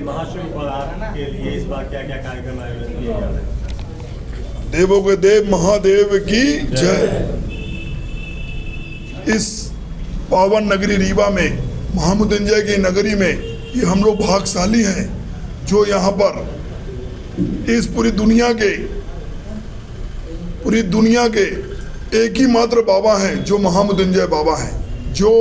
महाशिव बारात के लिए इस बार क्या क्या कार्यक्रम आयोजित किए जा रहे हैं? देवों के देव महादेव की जय। इस पावन नगरी रीवा में, महामृत्युंजय की नगरी में, ये हम लोग भाग्यशाली हैं जो यहाँ पर इस पूरी दुनिया के एक ही मात्र बाबा हैं जो महामृत्युंजय बाबा हैं, जो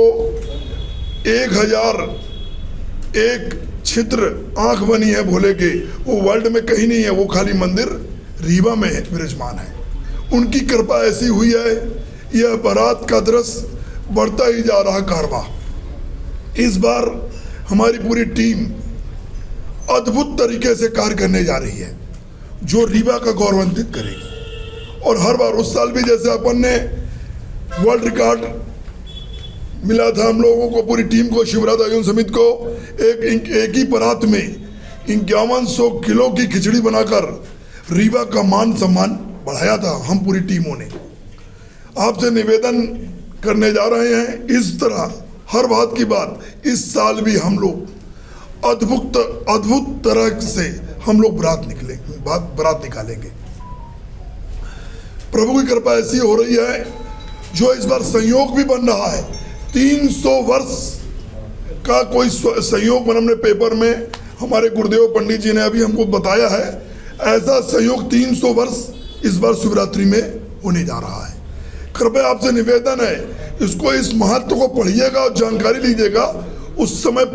1001 छिद्र आंख बनी है भोले के, वो वर्ल्ड में कहीं नहीं है, वो खाली मंदिर रीवा में है, विराजमान है। उनकी कृपा ऐसी हुई है, यह बारात का दृश्य बढ़ता ही जा रहा कारवा। इस बार हमारी पूरी टीम अद्भुत तरीके से कार्य करने जा रही है जो रीवा का गौरवान्वित करेगी। और हर बार, उस साल भी जैसे अपन ने वर्ल्ड रिकॉर्ड मिला था हम लोगों को, पूरी टीम को, शिवराज आयोजन समिति को, एक ही बारात में 5100 किलो की खिचड़ी बनाकर रीवा का मान सम्मान बढ़ाया था हम पूरी टीमों ने। आपसे निवेदन करने जा रहे हैं, इस तरह हर बात की बात इस साल भी हम लोग अद्भुत तरह से हम लोग बारात निकालेंगे। प्रभु की कृपा ऐसी हो रही है जो इस बार संयोग भी बन रहा है। 300 वर्ष का कोई संयोग हमने पेपर में हमारे गुरुदेव पंडित जी ने अभी हमको बताया है, ऐसा संयोग 300 वर्ष इस बार शिवरात्रि में होने जा रहा है। कृपया आपसे निवेदन है, इसको, इस महत्व को पढ़िएगा और जानकारी लीजिएगा। उस समय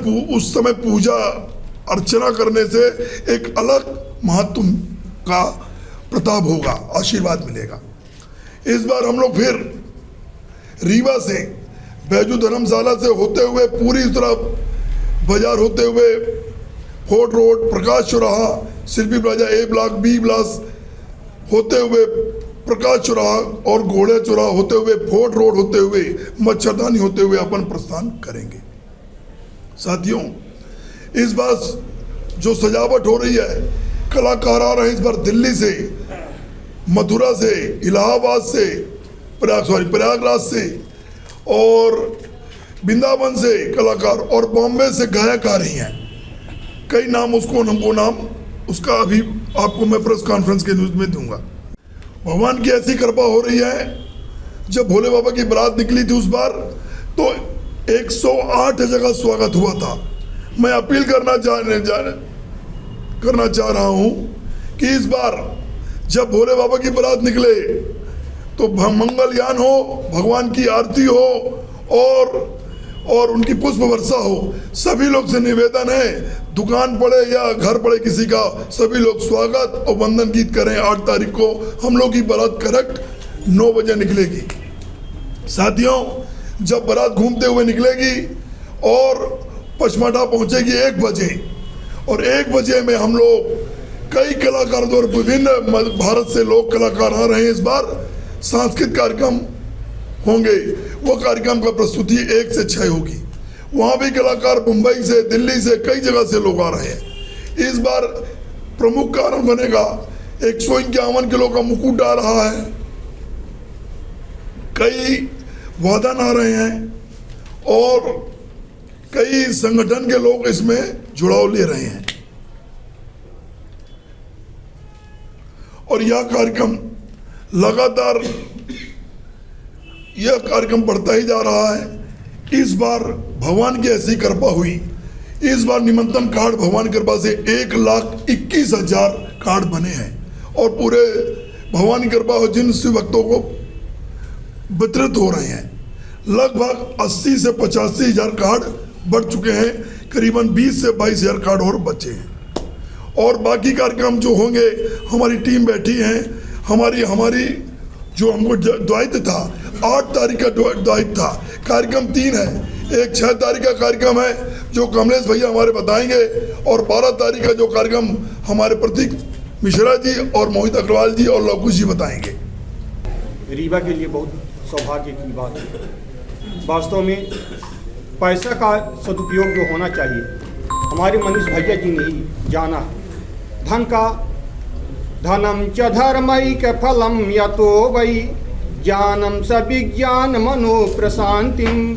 पूजा अर्चना करने से एक अलग महत्व का प्रताप होगा, आशीर्वाद मिलेगा। इस बार हम लोग फिर रीवा से, बैजू धर्मशाला से होते हुए पूरी तरफ बाजार होते हुए फोर्ट रोड, प्रकाश चौराहा, शिल्पी प्लाजा, ए ब्लॉक, बी ब्लॉक होते हुए प्रकाश चौराहा और घोड़े चौराहा होते हुए, फोर्ट रोड होते हुए, मच्छरदानी होते हुए अपन प्रस्थान करेंगे। साथियों, इस बार जो सजावट हो रही है, कलाकार आ रहे हैं इस बार दिल्ली से, मथुरा से, इलाहाबाद से, प्रयागराज से और वृंदावन से कलाकार, और बॉम्बे से गायक आ रही हैं। कई नाम, हमको नाम उसका अभी आपको मैं प्रेस कॉन्फ्रेंस के न्यूज़ में दूंगा। भगवान की ऐसी कृपा हो रही है, जब भोले बाबा की बारात निकली थी उस बार, तो 108 जगह स्वागत हुआ था। मैं अपील करना चाह रहा हूं कि इस बार जब भोले बाबा की बारात निकले तो मंगलयान हो, भगवान की आरती हो और उनकी पुष्प वर्षा हो। सभी लोग से निवेदन है, दुकान पड़े या घर पड़े किसी का, सभी लोग स्वागत और वंदन गीत करें। 8 तारीख को हम लोग की बारात करेक्ट 9 बजे निकलेगी। साथियों, जब बारात घूमते हुए निकलेगी और पचमढ़ा पहुंचेगी 1 बजे, और 1 बजे में हम लोग कई कलाकारों द्वारा विभिन्न भारत से लोग कलाकार आ रहे हैं। इस बार सांस्कृतिक कार्यक्रम होंगे, वो कार्यक्रम का प्रस्तुति 1 से 6 होगी। वहाँ भी कलाकार मुंबई से, दिल्ली से, कई जगह से लोग आ रहे हैं। इस बार प्रमुख कारण बनेगा 151 किलो का मुकुट आ रहा है, कई वादन आ रहे हैं और कई संगठन के लोग इसमें जुड़ाव ले रहे हैं। और यह कार्यक्रम लगातार बढ़ता ही जा रहा है। इस बार भगवान की ऐसी कृपा हुई, इस बार निमंत्रण कार्ड भगवान की कृपा से 1,21,000 कार्ड बने हैं और पूरे भगवान की कृपा हो जिन शिव भक्तों को वितरित हो रहे हैं। लगभग 80 से 85 हज़ार कार्ड बढ़ चुके हैं, करीबन 20 से 22 हज़ार कार्ड और बचे हैं। और बाकी कार्यक्रम जो होंगे, हमारी टीम बैठी है, हमारी जो हमको दायित्व था, 8 तारीख का दायित्व था। कार्यक्रम 3 है, एक 6 तारीख का कार्यक्रम है जो कमलेश भैया हमारे बताएंगे, और 12 तारीख का जो कार्यक्रम हमारे प्रतीक मिश्रा जी और मोहित अग्रवाल जी और लवकुश जी बताएंगे। रीवा के लिए बहुत सौभाग्य की बात है। वास्तव में पैसा का सदुपयोग जो होना चाहिए, हमारे मनीष भैया जी ने ही जाना है। धनम च धर्मैक फलम यतो वै ज्ञानम स विज्ञान मनो प्रशांतिम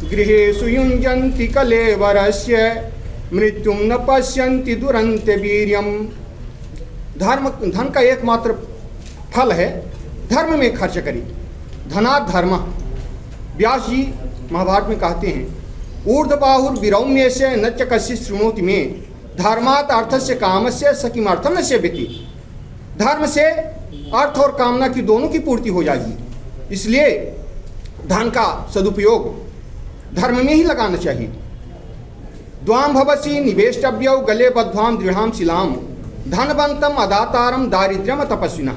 गृहेषु युञ्जन्ति कलेवरस्य मृत्युम न पश्यन्ति दुरन्ते वीर्यम। धन का एकमात्र फल है धर्म में खर्च करी। धनात् धर्म। व्यास जी महाभारत में कहते हैं ऊर्ध्वबाहुर विरौम्य से न च कश्चित् शृणोति में धर्मात् अर्थस्य कामस्य स किमर्थं न सेव्यति। धर्म से अर्थ और कामना की दोनों की पूर्ति हो जाएगी। इसलिए धन का सदुपयोग धर्म में ही लगाना चाहिए। द्वाम भवसी निवेष्टव्यौ गले बद्ध्वाम दृढ़ाम शिलाम धनवंतम अदातारम दारिद्र्यम तपस्विना।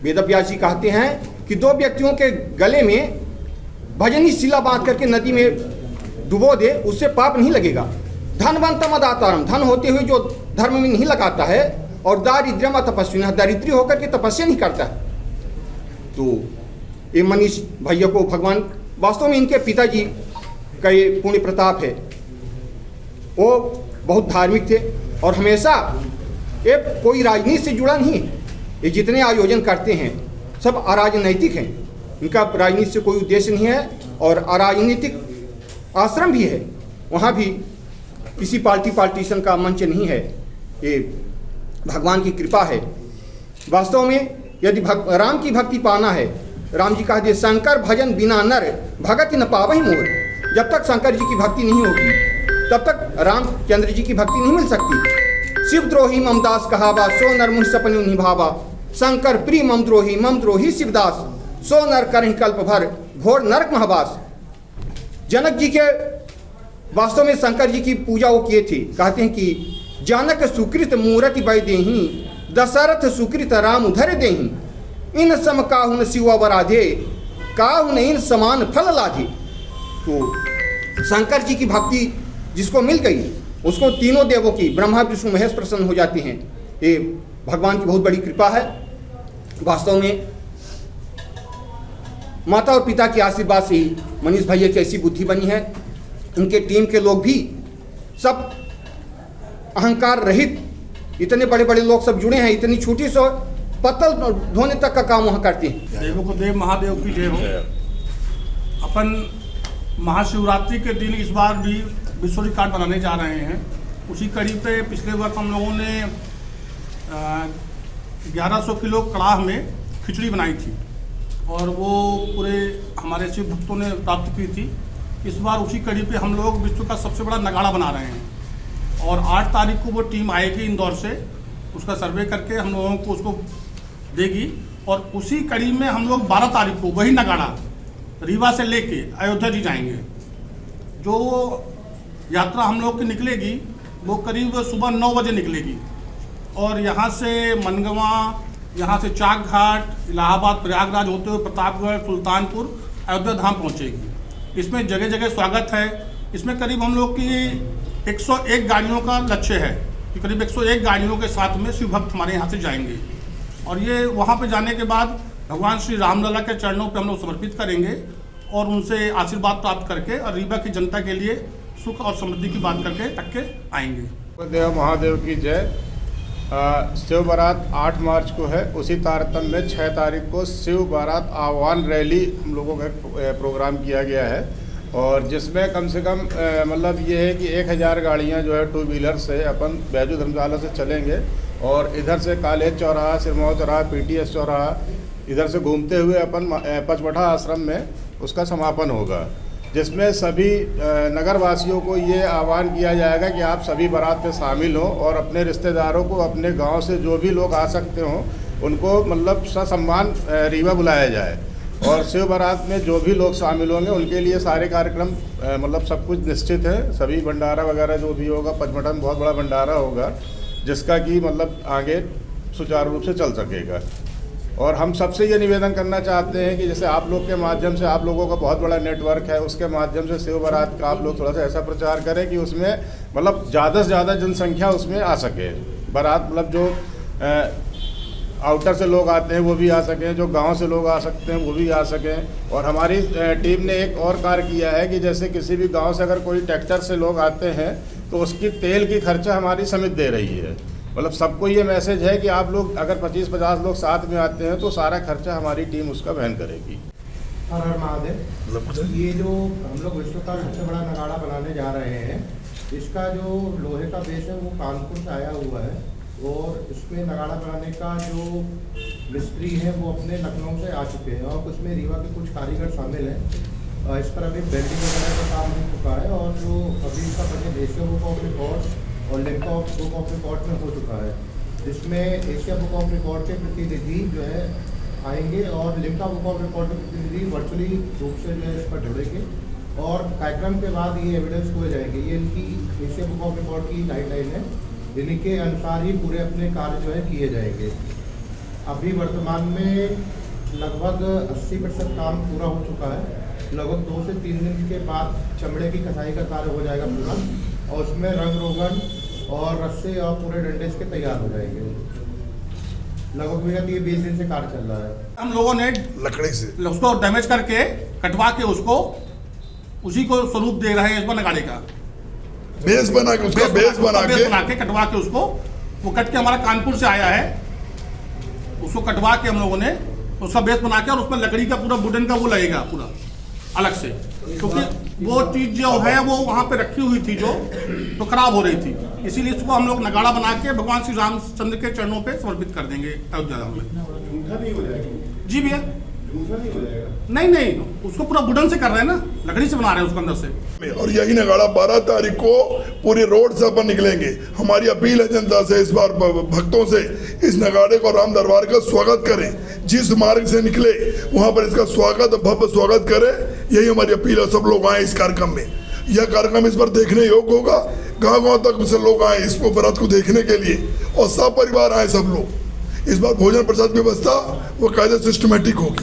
वेदव्यास जी कहते हैं कि दो व्यक्तियों के गले में भजनी शिला बांध करके नदी में डुबो दे, उससे पाप नहीं लगेगा। धनवंतम अदातारम, धन होते हुए जो धर्म में नहीं लगाता है, और दारिद्र्यम तपस्विना, दरिद्री होकर के तपस्या नहीं करता है। तो ये मनीष भैया को भगवान, वास्तव में इनके पिताजी का ये पुण्य प्रताप है। वो बहुत धार्मिक थे और हमेशा ये कोई राजनीति से जुड़ा नहीं है। ये जितने आयोजन करते हैं सब अराजनैतिक हैं। इनका राजनीति से कोई उद्देश्य नहीं है और अराजनीतिक आश्रम भी है, वहाँ भी किसी पार्टीशन का मंच नहीं है। ये भगवान की कृपा है। वास्तव में यदि राम की भक्ति पाना है, राम जी कहा दे शंकर भजन बिना नर भगति न पावहि मोर। जब तक शंकर जी की भक्ति नहीं होगी तब तक रामचंद्र जी की भक्ति नहीं मिल सकती। शिवद्रोही ममदास कहावा सो नर मुहि सपनु निभावा। शंकर प्रिय मम द्रोही शिवदास सो नर करहि कल्प भर घोर नरक महवास। जनक जी के वास्तव में शंकर जी की पूजा वो किए थे। कहते हैं कि जानक सुकृत मूर्ति वै देहि दशरथ सुकृत राम उधर देहि। इन सम काहुन शिव वराधे काहुन इन समान फल लाधे। तो शंकर जी की भक्ति जिसको मिल गई उसको तीनों देवों की ब्रह्मा विष्णु महेश प्रसन्न हो जाते हैं। ये भगवान की बहुत बड़ी कृपा है। वास्तव में माता और पिता के आशीर्वाद से ही मनीष भैया की ऐसी बुद्धि बनी है। उनके टीम के लोग भी सब अहंकार रहित, इतने बड़े बड़े लोग सब जुड़े हैं। इतनी छोटी सी पत्तल धोने तक का काम वहाँ करते हैं। देवों को देव महादेव की जय हो। अपन महाशिवरात्रि के दिन इस बार भी विश्व रिकॉर्ड बनाने जा रहे हैं। उसी कड़ी पे पिछले वर्ष हम लोगों ने 1100 किलो कड़ाह में खिचड़ी बनाई थी और वो पूरे हमारे शिव भक्तों ने प्राप्त की थी। इस बार उसी कड़ी पे हम लोग विश्व का सबसे बड़ा नगाड़ा बना रहे हैं और 8 तारीख को वो टीम आएगी इंदौर से, उसका सर्वे करके हम लोगों को उसको देगी। और उसी कड़ी में हम लोग 12 तारीख को वही नगाड़ा रीवा से लेके अयोध्या जी जाएंगे। जो यात्रा हम लोग की निकलेगी वो करीब सुबह 9 बजे निकलेगी और यहाँ से मनगवा, यहाँ से चाक घाट, इलाहाबाद, प्रयागराज होते हुए प्रतापगढ़, सुल्तानपुर, अयोध्या धाम पहुँचेगी। इसमें जगह जगह स्वागत है। इसमें करीब हम लोग की 101 गाड़ियों का लक्ष्य है कि करीब 101 गाड़ियों के साथ में शिव भक्त हमारे यहाँ से जाएंगे और ये वहाँ पे जाने के बाद भगवान श्री रामलला के चरणों पे हम लोग समर्पित करेंगे और उनसे आशीर्वाद प्राप्त करके और रीवा की जनता के लिए सुख और समृद्धि की बात करके तक के आएंगे। देव महादेव की जय। शिव बारात 8 मार्च को है। उसी तारतम्य में 6 तारीख को शिव बारात आह्वान रैली हम लोगों का प्रोग्राम किया गया है और जिसमें कम से कम मतलब ये है कि 1000 गाड़ियाँ जो है 2 व्हीलर से अपन बैजू धर्मशाला से चलेंगे और इधर से कालेज चौराहा, सिरमौर चौराहा, PTS चौराहा, इधर से घूमते हुए अपन पचमढ़ा आश्रम में उसका समापन होगा, जिसमें सभी नगरवासियों को ये आह्वान किया जाएगा कि आप सभी बारात पे शामिल हों और अपने रिश्तेदारों को, अपने गांव से जो भी लोग आ सकते हों उनको मतलब ससम्मान रीवा बुलाया जाए और शिव बारात में जो भी लोग शामिल होंगे उनके लिए सारे कार्यक्रम मतलब सब कुछ निश्चित है। सभी भंडारा वगैरह जो भी होगा, पचमढ़ा में बहुत बड़ा भंडारा होगा जिसका कि मतलब आगे सुचारू रूप से चल सकेगा। और हम सबसे ये निवेदन करना चाहते हैं कि जैसे आप लोग के माध्यम से, आप लोगों का बहुत बड़ा नेटवर्क है, उसके माध्यम से शिव बारात का आप लोग थोड़ा सा ऐसा प्रचार करें कि उसमें मतलब ज़्यादा से ज़्यादा जनसंख्या उसमें आ सके। बारात मतलब जो आउटर से लोग आते हैं वो भी आ सकें, जो गांव से लोग आ सकते हैं वो भी आ सकें। और हमारी टीम ने एक और कार्य किया है कि जैसे किसी भी गाँव से अगर कोई ट्रैक्टर से लोग आते हैं तो उसकी तेल की खर्चा हमारी समिति दे रही है। मतलब सबको ये मैसेज है कि आप लोग अगर 25-50 लोग साथ में आते हैं तो सारा खर्चा हमारी टीम उसका वहन करेगी। हर हर महादेव। ये जो हम लोग विश्व का सबसे बड़ा नगाड़ा बनाने जा रहे हैं इसका जो लोहे का बेस है वो कानपुर से आया हुआ है और इसमें नगाड़ा बनाने का जो मिस्त्री है वो अपने लखनऊ से आ चुके हैं और उसमें रीवा के कुछ कारीगर शामिल हैं। इस पर अभी बेल्डिंग वगैरह का काम हो चुका है और जो अभी इसका पहले एशिया बुक ऑफ रिकॉर्ड और लिम्का बुक ऑफ रिकॉर्ड में हो चुका है, जिसमें एशिया बुक ऑफ रिकॉर्ड के प्रतिनिधि जो है आएंगे और लिम्का बुक ऑफ रिकॉर्ड के प्रतिनिधि वर्चुअली रूप से जो है इस पर जुड़ेंगे और कार्यक्रम के बाद ये एविडेंस हो जाएंगे। ये इनकी एशिया बुक ऑफ रिकॉर्ड की गाइडलाइन है, इन्हीं के अनुसार ही पूरे अपने कार्य जो है किए जाएंगे। अभी वर्तमान में लगभग 80% काम पूरा हो चुका है। लगभग 2 से 3 दिन के बाद चमड़े की कसाई का कार्य हो जाएगा पूरा और उसमें रंग रोगन और रस्से और पूरे डंडे इसके तैयार हो जाएंगे। लगभग भैया ये 20 दिन से कार्य चल रहा है। हम लोगों ने लकड़ी से उसको डैमेज करके कटवा के उसको उसी को स्वरूप दे रहे हैं इस पर नगाड़े का बेस बना के, उसका बेस बना के कटवा के उसको वो कट के हमारा कानपुर से आया है, उसको कटवा के हम लोगों ने उसका बेस बना के और उसमें लकड़ी का पूरा वुडन का वो लगेगा पूरा अलग से, क्योंकि वो चीज जो है वो वहाँ पे रखी हुई थी जो तो खराब हो रही थी, इसीलिए इसको हम लोग नगाड़ा बना के भगवान श्री रामचंद्र के चरणों पे समर्पित कर देंगे अयोध्या में। जी भैया नहीं उसको पूरा वुडन से कर रहे हैं ना, लकड़ी से बना रहे हैं उसको अंदर से। और यही नगाड़ा 12 तारीख को पूरी रोड से अपन निकलेंगे। हमारी अपील है जनता से, इस बार भक्तों से, इस नगाड़े को राम दरबार का स्वागत करें, जिस मार्ग से निकले वहां पर इसका स्वागत, भव्य स्वागत करें। यही हमारी अपील है, सब लोग आए इस कार्यक्रम में। यह कार्यक्रम इस बार देखने योग्य होगा, गाँव तक से लोग आए इसको बारात को देखने के लिए और सब परिवार आए सब लोग। इस बार भोजन प्रसाद की व्यवस्था वो कायदे सिस्टमेटिक होगी।